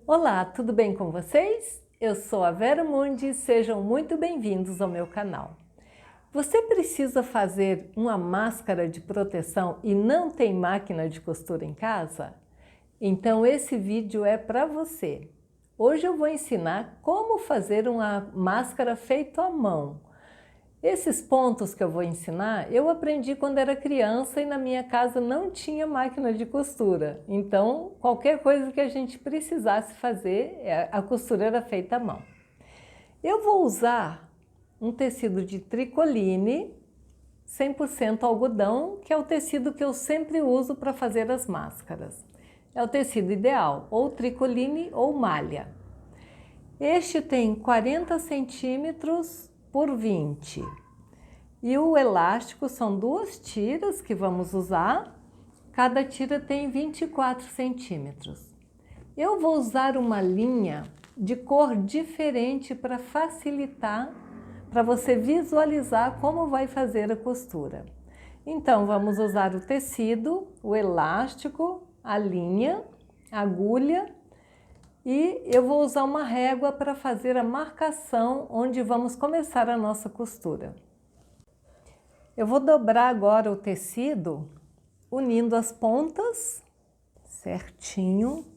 Olá, tudo bem com vocês? Eu sou a Vera Mundi e sejam muito bem-vindos ao meu canal. Você precisa fazer uma máscara de proteção e não tem máquina de costura em casa? Então esse vídeo é para você. Hoje eu vou ensinar como fazer uma máscara feita à mão. Esses pontos que eu vou ensinar, eu aprendi quando era criança e na minha casa não tinha máquina de costura. Então, qualquer coisa que a gente precisasse fazer, a costura era feita à mão. Eu vou usar um tecido de tricoline, 100% algodão, que é o tecido que eu sempre uso para fazer as máscaras. É o tecido ideal, ou tricoline ou malha. Este tem 40 centímetros por 20. E o elástico são 2 tiras que vamos usar. Cada tira tem 24 centímetros. Eu vou usar uma linha de cor diferente para facilitar, para você visualizar como vai fazer a costura. Então, vamos usar o tecido, o elástico, a linha, a agulha e eu vou usar uma régua para fazer a marcação onde vamos começar a nossa costura. Eu vou dobrar agora o tecido, unindo as pontas certinho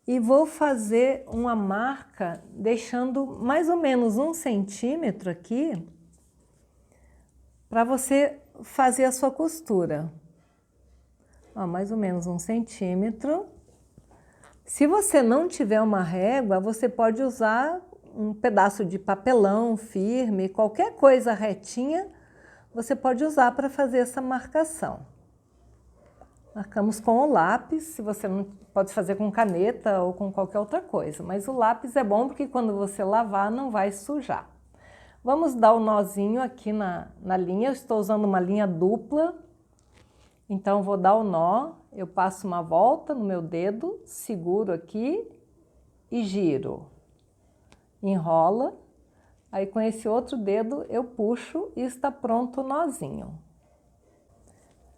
e vou fazer uma marca deixando mais ou menos 1 centímetro aqui para você fazer a sua costura. Ó, mais ou menos 1 centímetro. Se você não tiver uma régua, você pode usar um pedaço de papelão firme, qualquer coisa retinha, você pode usar para fazer essa marcação. Marcamos com o lápis, se você não pode fazer com caneta ou com qualquer outra coisa, mas o lápis é bom porque quando você lavar não vai sujar. Vamos dar o nozinho aqui na linha, eu estou usando uma linha dupla, então vou dar o nó, eu passo uma volta no meu dedo, seguro aqui e giro. Enrola, aí com esse outro dedo eu puxo e está pronto o nozinho.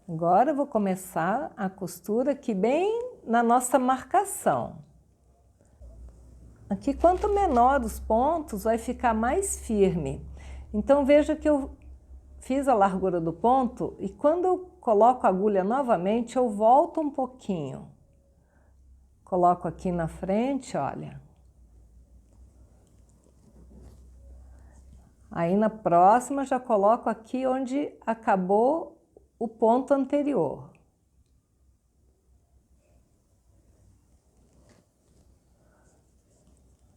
Agora eu vou começar a costura aqui bem na nossa marcação. Aqui quanto menor os pontos vai ficar mais firme. Então veja que eu fiz a largura do ponto e quando eu coloco a agulha novamente eu volto um pouquinho. Coloco aqui na frente, olha. Aí na próxima já coloco aqui onde acabou o ponto anterior.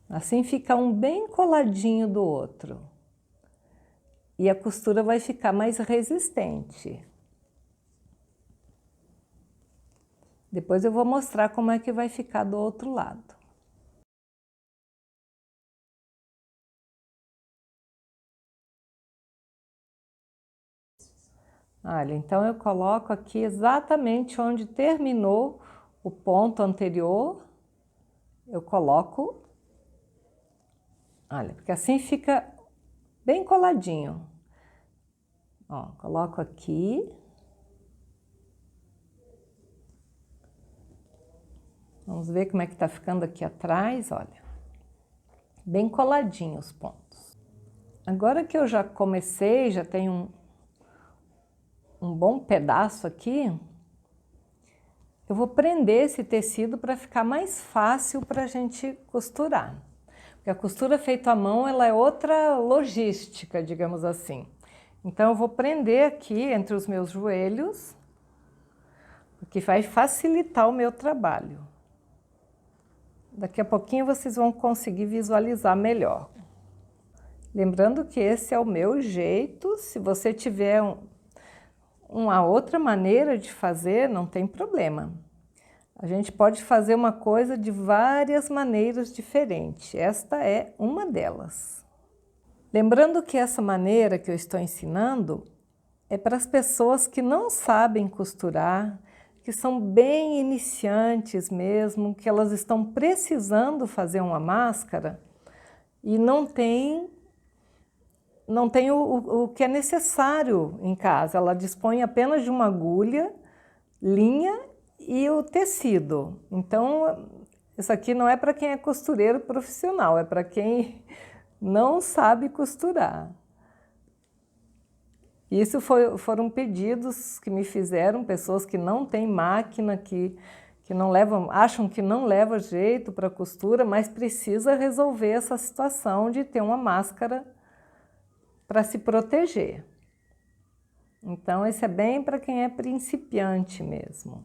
Assim fica um bem coladinho do outro. E a costura vai ficar mais resistente. Depois eu vou mostrar como é que vai ficar do outro lado. Olha, então eu coloco aqui exatamente onde terminou o ponto anterior, eu coloco, olha, porque assim fica bem coladinho. Ó, coloco aqui. Vamos ver como é que tá ficando aqui atrás, olha. Bem coladinho os pontos. Agora que eu já comecei, já tenho um bom pedaço aqui, eu vou prender esse tecido para ficar mais fácil para a gente costurar. Porque a costura feita à mão, ela é outra logística, digamos assim. Então eu vou prender aqui entre os meus joelhos, porque vai facilitar o meu trabalho. Daqui a pouquinho vocês vão conseguir visualizar melhor. Lembrando que esse é o meu jeito, se você tiver uma outra maneira de fazer, não tem problema. A gente pode fazer uma coisa de várias maneiras diferentes. Esta é uma delas. Lembrando que essa maneira que eu estou ensinando é para as pessoas que não sabem costurar, que são bem iniciantes mesmo, que elas estão precisando fazer uma máscara e não tem o que é necessário em casa. Ela dispõe apenas de uma agulha, linha e o tecido. Então, Isso aqui não é para quem é costureiro profissional, é para quem não sabe costurar. Isso foram pedidos que me fizeram, pessoas que não têm máquina, que não levam, acham que não leva jeito para costura, mas precisa resolver essa situação de ter uma máscara para se proteger. Então, esse é bem para quem é principiante mesmo.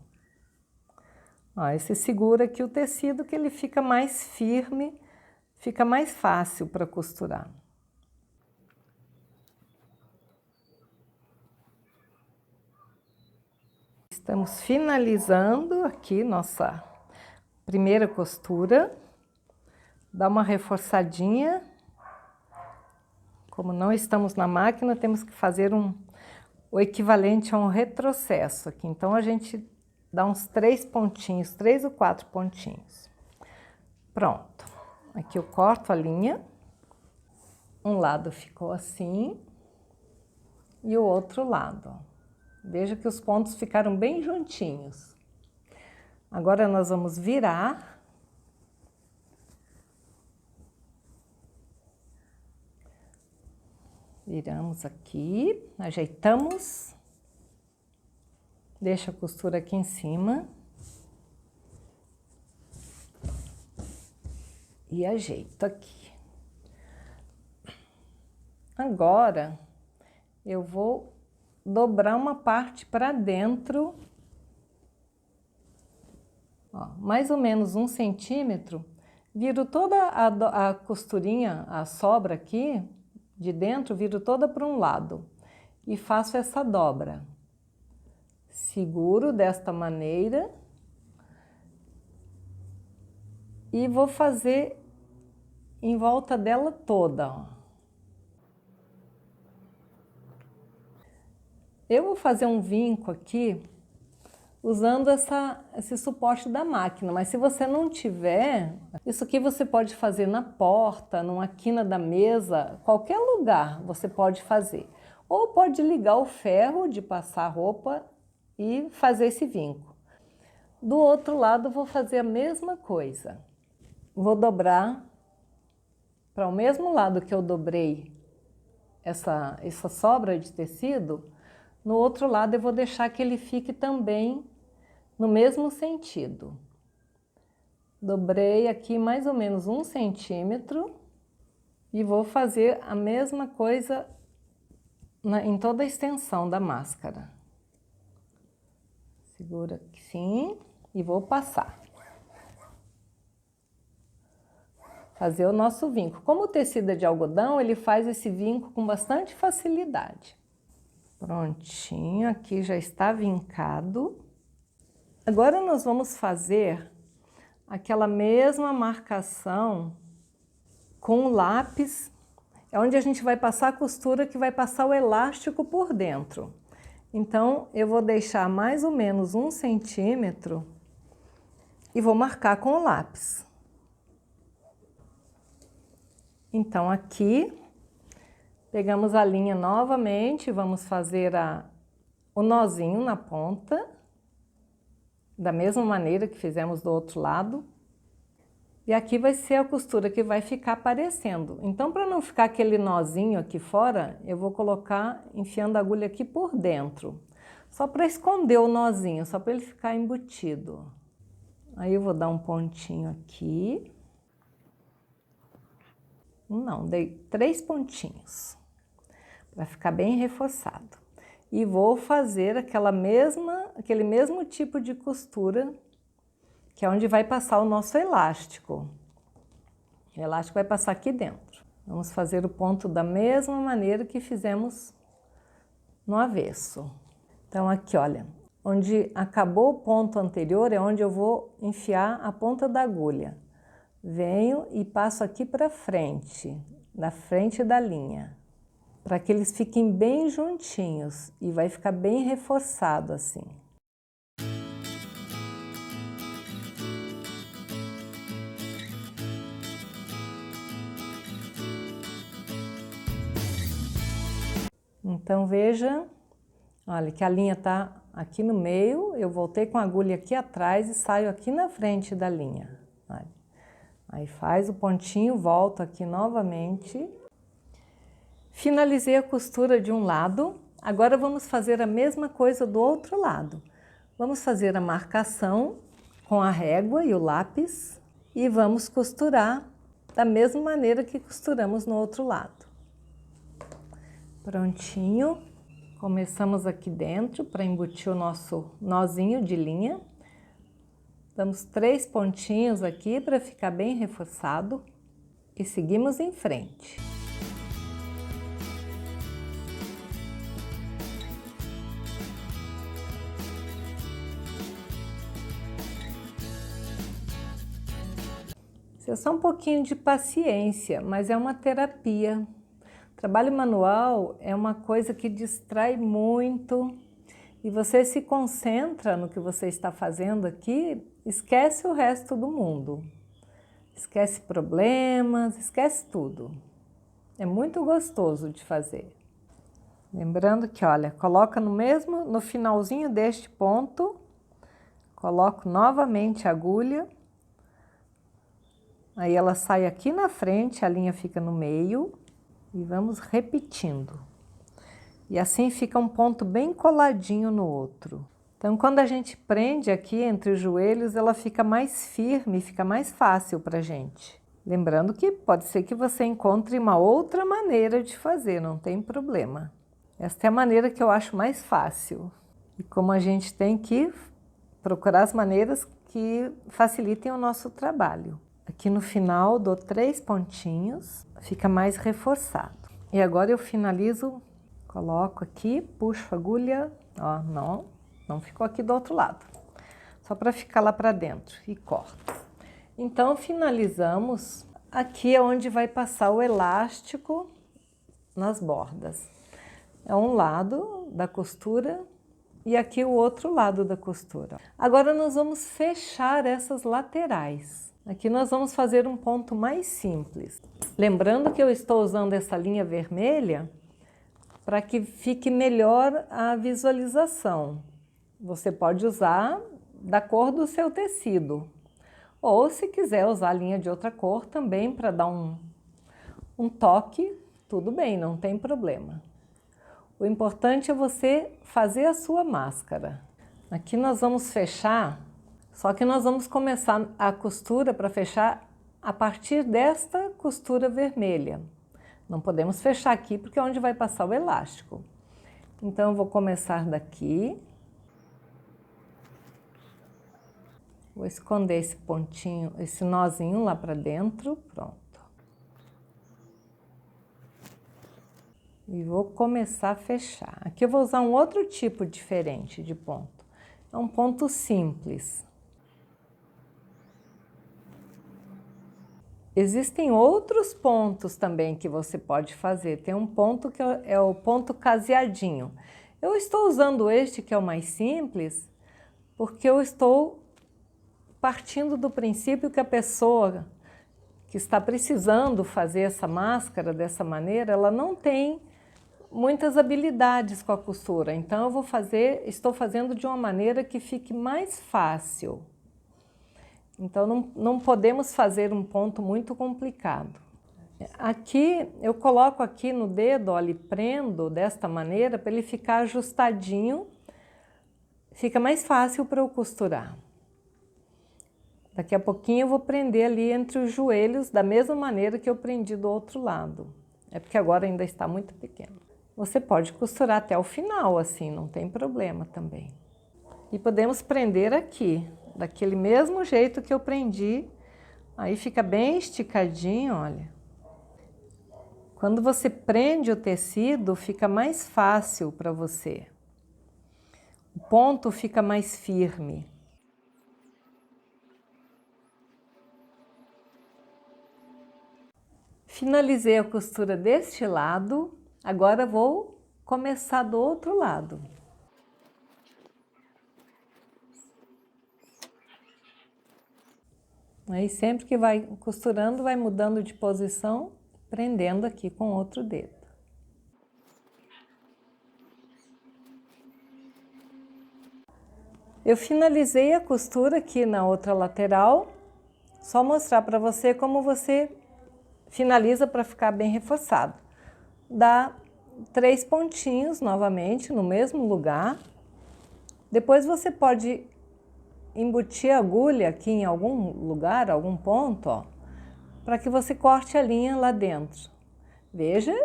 Ó, esse segura aqui o tecido que ele fica mais firme, fica mais fácil para costurar. Estamos finalizando aqui nossa primeira costura. Dá uma reforçadinha. Como não estamos na máquina, temos que fazer o equivalente a um retrocesso aqui. Então, a gente dá uns 3 pontinhos, 3 ou 4 pontinhos. Pronto. Aqui eu corto a linha. Um lado ficou assim e o outro lado. Veja que os pontos ficaram bem juntinhos. Agora nós vamos virar. Viramos aqui, ajeitamos. Deixa a costura aqui em cima. E ajeito aqui. Agora, eu vou dobrar uma parte para dentro, ó, mais ou menos 1 centímetro, viro toda a costurinha, a sobra aqui, de dentro, viro toda para um lado e faço essa dobra. Seguro desta maneira e vou fazer em volta dela toda, ó. Eu vou fazer um vinco aqui usando esse suporte da máquina, mas se você não tiver, isso aqui você pode fazer na porta, numa quina da mesa, qualquer lugar você pode fazer. Ou pode ligar o ferro de passar roupa e fazer esse vinco. Do outro lado, vou fazer a mesma coisa. Vou dobrar para o mesmo lado que eu dobrei essa sobra de tecido. No outro lado, eu vou deixar que ele fique também no mesmo sentido. Dobrei aqui mais ou menos 1 centímetro e vou fazer a mesma coisa em toda a extensão da máscara. Segura assim e vou passar. Fazer o nosso vinco. Como o tecido é de algodão, ele faz esse vinco com bastante facilidade. Prontinho, aqui já está vincado. Agora nós vamos fazer aquela mesma marcação com o lápis, é onde a gente vai passar a costura que vai passar o elástico por dentro. Então, eu vou deixar mais ou menos 1 centímetro e vou marcar com o lápis. Então, aqui, pegamos a linha novamente, vamos fazer o nozinho na ponta, da mesma maneira que fizemos do outro lado. E aqui vai ser a costura que vai ficar aparecendo. Então, para não ficar aquele nozinho aqui fora, eu vou colocar, enfiando a agulha aqui por dentro. Só para esconder o nozinho, só para ele ficar embutido. Aí eu vou dar um pontinho aqui. Não, dei 3 pontinhos, para ficar bem reforçado. E vou fazer aquele mesmo tipo de costura, que é onde vai passar o nosso elástico. O elástico vai passar aqui dentro. Vamos fazer o ponto da mesma maneira que fizemos no avesso. Então, aqui, olha, onde acabou o ponto anterior é onde eu vou enfiar a ponta da agulha. Venho e passo aqui para frente, na frente da linha, para que eles fiquem bem juntinhos e vai ficar bem reforçado assim. Então, veja, olha que a linha está aqui no meio, eu voltei com a agulha aqui atrás e saio aqui na frente da linha. Olha. Aí faz o pontinho, volto aqui novamente. Finalizei a costura de um lado, agora vamos fazer a mesma coisa do outro lado. Vamos fazer a marcação com a régua e o lápis e vamos costurar da mesma maneira que costuramos no outro lado. Prontinho, começamos aqui dentro para embutir o nosso nozinho de linha. Damos 3 pontinhos aqui para ficar bem reforçado e seguimos em frente. Isso é só um pouquinho de paciência, mas é uma terapia. Trabalho manual é uma coisa que distrai muito e você se concentra no que você está fazendo aqui, esquece o resto do mundo. Esquece problemas, esquece tudo. É muito gostoso de fazer. Lembrando que, olha, coloca no finalzinho deste ponto, coloco novamente a agulha. Aí ela sai aqui na frente, a linha fica no meio e vamos repetindo. E assim fica um ponto bem coladinho no outro. Então, quando a gente prende aqui entre os joelhos, ela fica mais firme, fica mais fácil para a gente. Lembrando que pode ser que você encontre uma outra maneira de fazer, não tem problema. Esta é a maneira que eu acho mais fácil. E como a gente tem que procurar as maneiras que facilitem o nosso trabalho. Aqui no final dou 3 pontinhos, fica mais reforçado. E agora eu finalizo, coloco aqui, puxo a agulha, ó, não ficou aqui do outro lado. Só para ficar lá para dentro e corto. Então finalizamos, aqui é onde vai passar o elástico nas bordas. É um lado da costura e aqui o outro lado da costura. Agora nós vamos fechar essas laterais. Aqui nós vamos fazer um ponto mais simples. Lembrando que eu estou usando essa linha vermelha para que fique melhor a visualização. Você pode usar da cor do seu tecido. Ou se quiser usar a linha de outra cor também para dar um toque, tudo bem, não tem problema. O importante é você fazer a sua máscara. Aqui nós vamos fechar. Só que nós vamos começar a costura para fechar a partir desta costura vermelha. Não podemos fechar aqui porque é onde vai passar o elástico. Então eu vou começar daqui. Vou esconder esse pontinho, esse nozinho lá para dentro, pronto. E vou começar a fechar. Aqui eu vou usar um outro tipo diferente de ponto. É um ponto simples. Existem outros pontos também que você pode fazer. Tem um ponto que é o ponto caseadinho. Eu estou usando este que é o mais simples, porque eu estou partindo do princípio que a pessoa que está precisando fazer essa máscara dessa maneira, ela não tem muitas habilidades com a costura. Então estou fazendo de uma maneira que fique mais fácil. Então, não podemos fazer um ponto muito complicado. Aqui, eu coloco aqui no dedo, olha, e prendo desta maneira para ele ficar ajustadinho. Fica mais fácil para eu costurar. Daqui a pouquinho eu vou prender ali entre os joelhos da mesma maneira que eu prendi do outro lado. É porque agora ainda está muito pequeno. Você pode costurar até o final assim, não tem problema também. E podemos prender aqui. Daquele mesmo jeito que eu prendi, aí fica bem esticadinho, olha. Quando você prende o tecido, fica mais fácil para você. O ponto fica mais firme. Finalizei a costura deste lado, agora vou começar do outro lado. Aí sempre que vai costurando, vai mudando de posição, prendendo aqui com outro dedo. Eu finalizei a costura aqui na outra lateral, Só mostrar para você como você finaliza para ficar bem reforçado. Dá 3 pontinhos novamente no mesmo lugar. Depois você pode embutir a agulha aqui em algum lugar, algum ponto, ó, para que você corte a linha lá dentro. Veja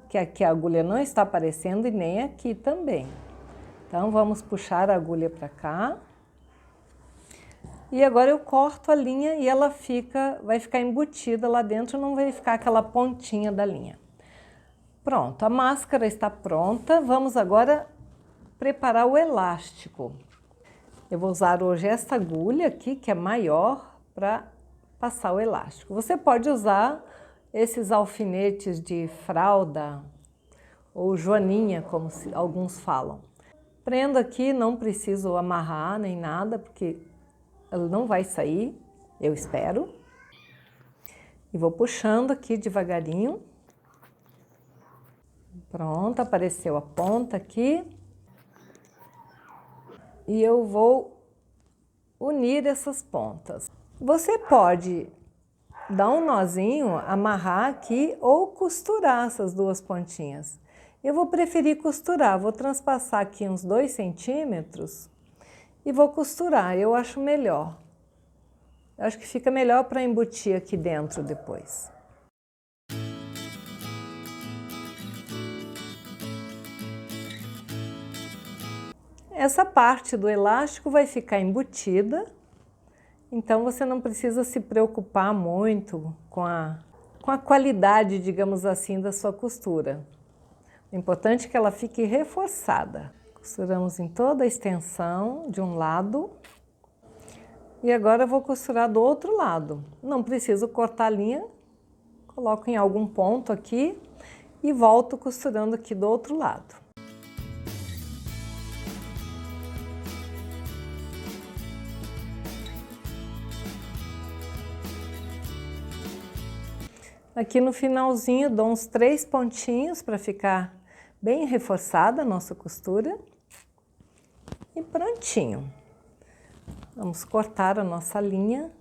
que aqui a agulha não está aparecendo e nem aqui também. Então vamos puxar a agulha para cá. E agora eu corto a linha e ela vai ficar embutida lá dentro, não vai ficar aquela pontinha da linha. Pronto, a máscara está pronta. Vamos agora preparar o elástico. Eu vou usar hoje esta agulha aqui, que é maior, para passar o elástico. Você pode usar esses alfinetes de fralda ou joaninha, como alguns falam. Prendo aqui, não preciso amarrar nem nada, porque ela não vai sair, eu espero. E vou puxando aqui devagarinho. Pronto, apareceu a ponta aqui. E eu vou unir essas pontas. Você pode dar um nozinho, amarrar aqui ou costurar essas duas pontinhas. Eu vou preferir costurar, vou transpassar aqui uns 2 centímetros e vou costurar, eu acho melhor. Eu acho que fica melhor para embutir aqui dentro depois. Essa parte do elástico vai ficar embutida, então você não precisa se preocupar muito com a qualidade, digamos assim, da sua costura. O importante é que ela fique reforçada. Costuramos em toda a extensão de um lado. E agora eu vou costurar do outro lado. Não preciso cortar a linha, coloco em algum ponto aqui e volto costurando aqui do outro lado. Aqui no finalzinho dou uns 3 pontinhos para ficar bem reforçada a nossa costura. E prontinho. Vamos cortar a nossa linha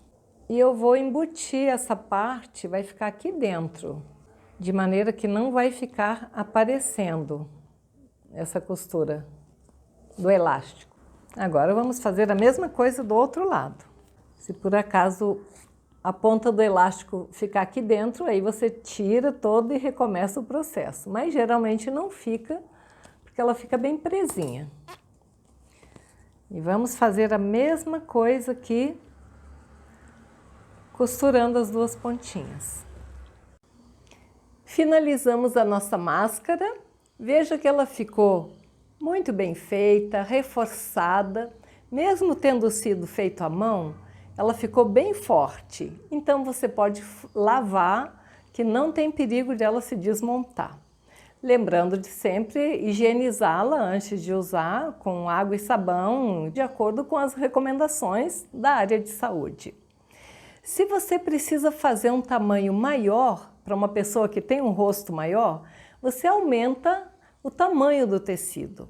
e eu vou embutir essa parte, vai ficar aqui dentro, de maneira que não vai ficar aparecendo essa costura do elástico. Agora vamos fazer a mesma coisa do outro lado. Se por acaso a ponta do elástico ficar aqui dentro, aí você tira todo e recomeça o processo. Mas geralmente não fica, porque ela fica bem presinha. E vamos fazer a mesma coisa aqui, costurando as duas pontinhas. Finalizamos a nossa máscara. Veja que ela ficou muito bem feita, reforçada. Mesmo tendo sido feito à mão, ela ficou bem forte. Então você pode lavar, que não tem perigo de ela se desmontar. Lembrando de sempre higienizá-la antes de usar com água e sabão, de acordo com as recomendações da área de saúde. Se você precisa fazer um tamanho maior para uma pessoa que tem um rosto maior, você aumenta o tamanho do tecido.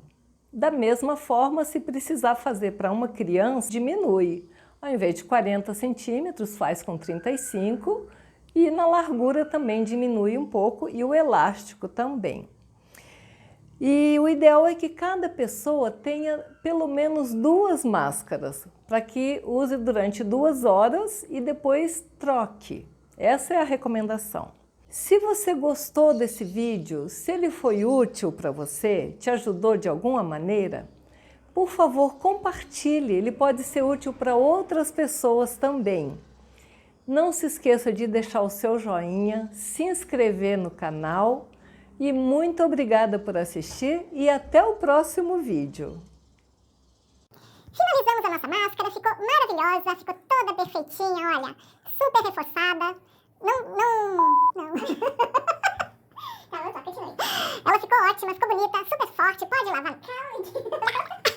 Da mesma forma, se precisar fazer para uma criança, diminui. Ao invés de 40 centímetros, faz com 35 e na largura também diminui um pouco e o elástico também. E o ideal é que cada pessoa tenha pelo menos 2 máscaras, para que use durante 2 horas e depois troque. Essa é a recomendação. Se você gostou desse vídeo, se ele foi útil para você, te ajudou de alguma maneira, por favor, compartilhe, ele pode ser útil para outras pessoas também. Não se esqueça de deixar o seu joinha, se inscrever no canal e muito obrigada por assistir e até o próximo vídeo. Finalizamos a nossa máscara, ficou maravilhosa, ficou toda perfeitinha, olha, super reforçada. Não. Ela ficou ótima, ficou bonita, super forte, pode lavar. Calma.